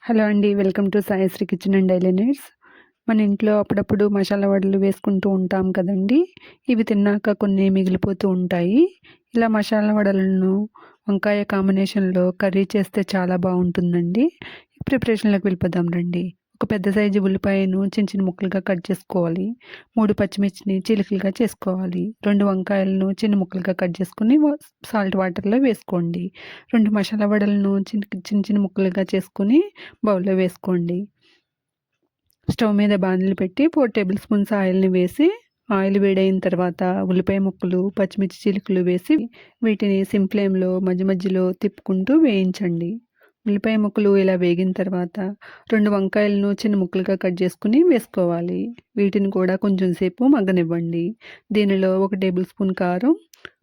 Hello అండి. Welcome to Saisri kitchen and daily needs. మన ఇంట్లో అప్పుడప్పుడు మసాలా వడలు వేసుకుంటూ ఉంటాం కదండీ! ఇవి తిన్నాక కొన్ని మిగిలిపోతూ ఉంటాయి. ఇలా మసాలా వడలను వంకాయ కాంబినేషన్‌లో కర్రీ చేస్తే చాలా బావుంటుందండి. ప్రిపరేషన్‌లోకి వెళ్ళిపోదాం రండి. ఒక పెద్ద సైజు ఉల్లిపాయను చిన్న చిన్న ముక్కలుగా కట్ చేసుకోవాలి. 3 పచ్చిమిర్చిని చీలికలుగా చేసుకోవాలి. 2 వంకాయలను చిన్న ముక్కలుగా కట్ చేసుకొని సాల్ట్ వాటర్‌లో వేసుకోండి. 2 మసాలా వడలను చిన్న చిన్న ముక్కలుగా చేసుకొని బౌల్‌లో వేసుకోండి. స్టవ్ మీద బాణలి పెట్టి 4 టేబుల్ స్పూన్స్ ఆయిల్‌ని వేసి, ఆయిల్ వేడైన తర్వాత ఉల్లిపాయ ముక్కలు, పచ్చిమిర్చి చీలికలు వేసి వీటిని సిమ్ ఫ్లేమ్‌లో మధ్య మధ్యలో తిప్పుకుంటూ వేయించండి. ఉల్లిపాయ ముక్కలు ఇలా వేగిన తర్వాత 2 వంకాయలను చిన్న ముక్కలుగా కట్ చేసుకొని వేసుకోవాలి. వీటిని కూడా కొంచెం సేపు మగ్గనివ్వండి. దీనిలో 1 టేబుల్ స్పూన్ కారం,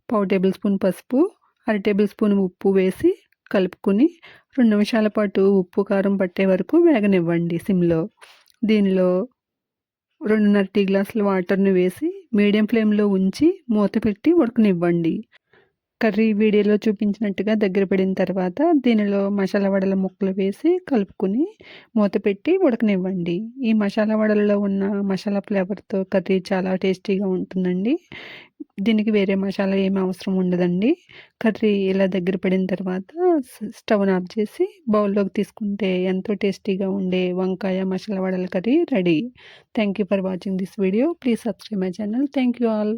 పావు టేబుల్ స్పూన్ పసుపు, అర టేబుల్ స్పూన్ ఉప్పు వేసి కలుపుకొని 2 నిమిషాల పాటు ఉప్పు, కారం పట్టే వరకు వేగనివ్వండి సిమ్‌లో. దీనిలో 2:30 టీ గ్లాసుల వాటర్‌ని వేసి మీడియం ఫ్లేమ్‌లో ఉంచి మూత పెట్టి ఉడకనివ్వండి. కర్రీ వీడియోలో చూపించినట్టుగా దగ్గర పడిన తర్వాత దీనిలో మసాలా వడల ముక్కలు వేసి కలుపుకొని మూత పెట్టి ఉడకనివ్వండి. ఈ మసాలా వడలలో ఉన్న మసాలా ఫ్లేవర్‌తో కర్రీ చాలా టేస్టీగా ఉంటుందండి. దీనికి వేరే మసాలా ఏమి అవసరం ఉండదండి. కర్రీ ఇలా దగ్గర పడిన తర్వాత స్టవ్‌ని ఆఫ్ చేసి బౌల్‌లోకి తీసుకుంటే ఎంతో టేస్టీగా ఉండే వంకాయ మసాలా వడల curry ready. Thank you for watching this video. Please subscribe my channel. Thank you all.